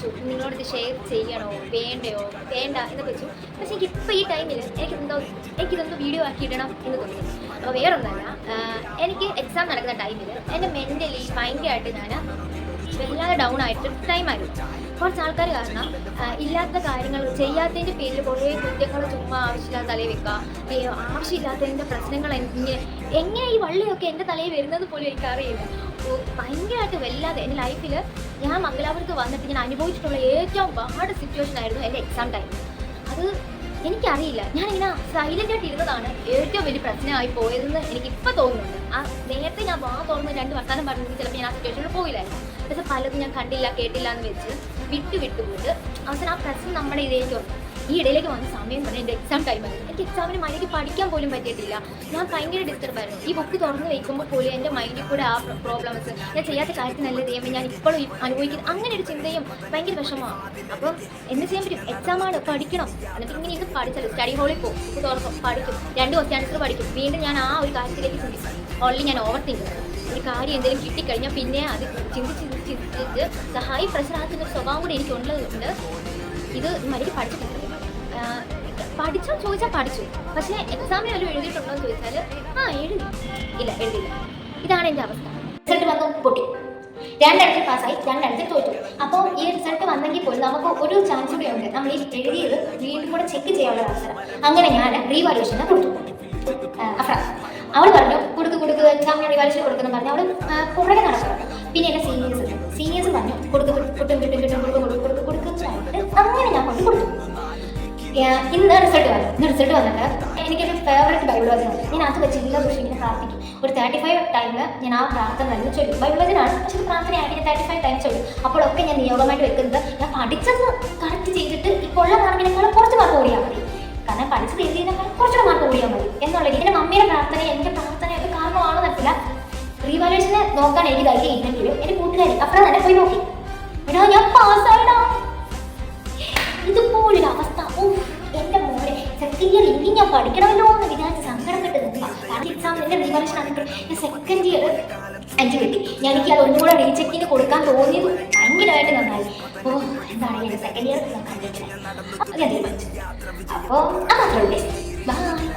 ചോദിച്ചു, നിങ്ങളോട് ഇത് ഷെയർ ചെയ്യണോ വേണ്ടയോ വേണ്ട എന്നൊക്കെ വെച്ചു. പക്ഷേ എനിക്കിപ്പോൾ ഈ ടൈമിൽ എനിക്കിതൊന്ന് വീഡിയോ ആക്കി ഇടണം എന്ന് തോന്നി. അപ്പോൾ വേറൊന്നല്ല, എനിക്ക് എക്സാം നടക്കുന്ന ടൈമിൽ എൻ്റെ മെൻ്റലി ഭയങ്കരമായിട്ട് ഞാൻ വല്ലാതെ ഡൗൺ ആയിട്ട് ടൈമായിരുന്നു. കുറച്ച് ആൾക്കാർ കാരണം ഇല്ലാത്ത കാര്യങ്ങൾ ചെയ്യാത്തതിൻ്റെ പേരിൽ കുറേ കുറ്റങ്ങൾ ചുമ്മാ ആവശ്യമില്ലാത്ത തലയിൽ വെക്കുക, ആവശ്യമില്ലാത്തതിൻ്റെ പ്രശ്നങ്ങൾ എങ്ങനെ ഈ വള്ളിയൊക്കെ എൻ്റെ തലയിൽ വരുന്നത് പോലും എനിക്കറിയില്ല. ഭയങ്കരമായിട്ട് വല്ലാതെ എൻ്റെ ലൈഫിൽ ഞാൻ മംഗലാപുരത്ത് വന്നിട്ട് ഞാൻ അനുഭവിച്ചിട്ടുള്ള ഏറ്റവും ബാഡ് സിറ്റുവേഷൻ ആയിരുന്നു എൻ്റെ എക്സാം ടൈം. അത് എനിക്കറിയില്ല, ഞാനിങ്ങനെ സൈലൻ്റായിട്ട് ഇരുന്നതാണ് ഏറ്റവും വലിയ പ്രശ്നമായി പോയതെന്ന് എനിക്കിപ്പോൾ തോന്നുന്നുണ്ട്. നേരത്തെ ഞാൻ തുറന്ന് 2 വർത്താനം പറഞ്ഞെങ്കിൽ ചിലപ്പോൾ ഞാൻ ആ സിറ്റുവേഷനിൽ പോയില്ലായിരുന്നു. പക്ഷെ പലതും ഞാൻ കണ്ടില്ല കേട്ടില്ല എന്ന് വെച്ച് വിട്ടുപോയിട്ട് അവസാനം ആ പ്രശ്നം നമ്മുടെ ഇതിലേക്ക് വന്നു. ഈ ഇടയിലേക്ക് വന്ന സമയം പറഞ്ഞാൽ എൻ്റെ എക്സാം ടൈമായിരുന്നു. എനിക്ക് എക്സാമിന് മര്യാദയ്ക്ക് പഠിക്കാൻ പോലും പറ്റിയിട്ടില്ല. ഞാൻ ഭയങ്കര ഡിസ്റ്റർബായിരുന്നു. ഈ ബുക്ക് തുറന്ന് വയ്ക്കുമ്പോൾ പോലും എൻ്റെ മൈൻഡിൽ കൂടെ ആ പ്രോബ്ലംസ്, ഞാൻ ചെയ്യാത്ത കാര്യത്തിനല്ല ദൈവം ഞാൻ ഇപ്പോഴും അനുഭവിക്കുന്നത്, അങ്ങനെ ഒരു ചിന്തയും ഭയങ്കര വിഷമമാണ്. അപ്പം എന്ത് ചെയ്യാൻ പറ്റും? എക്സാമാണ്, പഠിക്കണം. എന്നിട്ട് ഇങ്ങനെ ഇത് പഠിച്ചല്ലോ, സ്റ്റഡി ഹോളിൽ പോകും, ബുക്ക് തുറക്കും, പഠിക്കും, 2 ക്വസ്റ്റ്യൻ ആൻസർ പഠിക്കും. വീണ്ടും ഞാൻ ആ ഒരു കാര്യത്തിലേക്ക് ചിന്തിക്കും. ഓൺലി ഞാൻ ഓവർ തിങ്കിങ്. ഒരു കാര്യം എന്തെങ്കിലും കിട്ടിക്കഴിഞ്ഞാൽ പിന്നെ അത് ചിന്തിച്ച് ഹൈ പ്രഷർ ആക്കുന്നൊരു സ്വഭാവം കൂടി എനിക്കുള്ളതുകൊണ്ട് ഇത് മര്യാദയ്ക്ക് പഠിച്ചിട്ടുണ്ട്. പഠിച്ചോ ചോദിച്ചാൽ പഠിച്ചു, പക്ഷേ എക്സാമിന് വല്ലതും എഴുതിയിട്ടുണ്ടോ എന്ന് ചോദിച്ചാൽ എഴുതിയില്ല. ഇതാണ് എൻ്റെ അവസ്ഥ. റിസൾട്ട് വന്നു പൊട്ടി, 2 ഇടത്തിൽ പാസ്സായി, 2 ഇടത്തിൽ തോറ്റു. അപ്പോൾ ഈ റിസൾട്ട് വന്നെങ്കിൽ പോലും നമുക്ക് ഒരു ചാൻസ് കൂടി ഉണ്ട്, നമ്മൾ ഈ എഴുതിയത് വീണ്ടും കൂടെ ചെക്ക് ചെയ്യാനുള്ള അവസരം. അങ്ങനെ ഞാൻ റീവാലുവേഷന് കൊടുത്തു. അവൾ പറഞ്ഞു കൊടുക്ക് എക്സാമിന് റിവാലുവേഷൻ കൊടുക്കുന്നു പറഞ്ഞു. അവൾ പുറകെ നടക്കണം. പിന്നെ എൻ്റെ സീനിയേഴ്സ് പറഞ്ഞു കിട്ടും അങ്ങനെ ഞാൻ കൊണ്ട് കൊടുത്തു. ഇന്ന് റിസൾട്ട് വന്നിട്ട് എനിക്കൊരു ഫേവറേറ്റ് ബൈബിൾ വചനമുണ്ട്. ഞാൻ അത് വെച്ച് എല്ലാ ദിവസവും ഇങ്ങനെ പ്രാർത്ഥിക്കും. ഒരു 35 ടൈമിൽ ഞാൻ ആ പ്രാർത്ഥന തന്നെ ചൊല്ലും. ബൈബിൾ വചനമാണ്, പക്ഷേ പ്രാർത്ഥനയായിട്ട് ഞാൻ 35 ടൈം ചൊല്ലും. അപ്പോഴൊക്കെ ഞാൻ നിയോഗമായിട്ട് വെക്കുന്നത് ഞാൻ പഠിച്ചത് കറക്റ്റ് ചെയ്തിട്ട് ഇപ്പോൾ ഉള്ള മാർക്കിനേക്കാളും കുറച്ച് മാർക്ക് കൂടിയാൽ മതി, കാരണം പഠിച്ചത് എഴുതിയതിനേക്കാളും കുറച്ചുകൂടെ മാർക്ക് കൂടിയാൽ മതി എന്നുള്ള രീതി. എൻ്റെ മമ്മിയുടെ പ്രാർത്ഥന എൻ്റെ പ്രാർത്ഥനയൊക്കെ കാരണമാണെന്ന് നടത്തില്ല. റീവാലുവേഷനെ നോക്കാൻ എനിക്ക് ധൈര്യം ഇല്ലെങ്കിലും എൻ്റെ കൂട്ടുകാരി അപ്പുറം തന്നെ പോയി നോക്കി, എടാ ഞാൻ പാസ്സായിടാ. ഇതുപോലൊരു അവസ്ഥ എൻ്റെ മോനെ സെക്കൻഡ് ഇയർ ഇനി ഞാൻ പഠിക്കണമല്ലോ എന്ന് വിചാരിച്ച് സങ്കടപ്പെട്ട് നിൽക്കുക. കാരണം എക്സാമിൻ്റെ റീവാലുവേഷൻ ആണെങ്കിൽ ഞാൻ സെക്കൻഡ് ഇയർ 5 കിട്ടി. എനിക്ക് അത് ഒന്നുകൂടെ റീചെക്കിന് കൊടുക്കാൻ തോന്നിയത് ഭയങ്കരമായിട്ട് നന്നായി. എന്താണ് എൻ്റെ സെക്കൻഡ് ഇയർ ഞാൻ കണ്ടിട്ടില്ല, അത് ഞാൻ തീരുമാനിച്ചു. അപ്പോൾ അത് മാത്രമേ ഉള്ളൂ. ബൈ.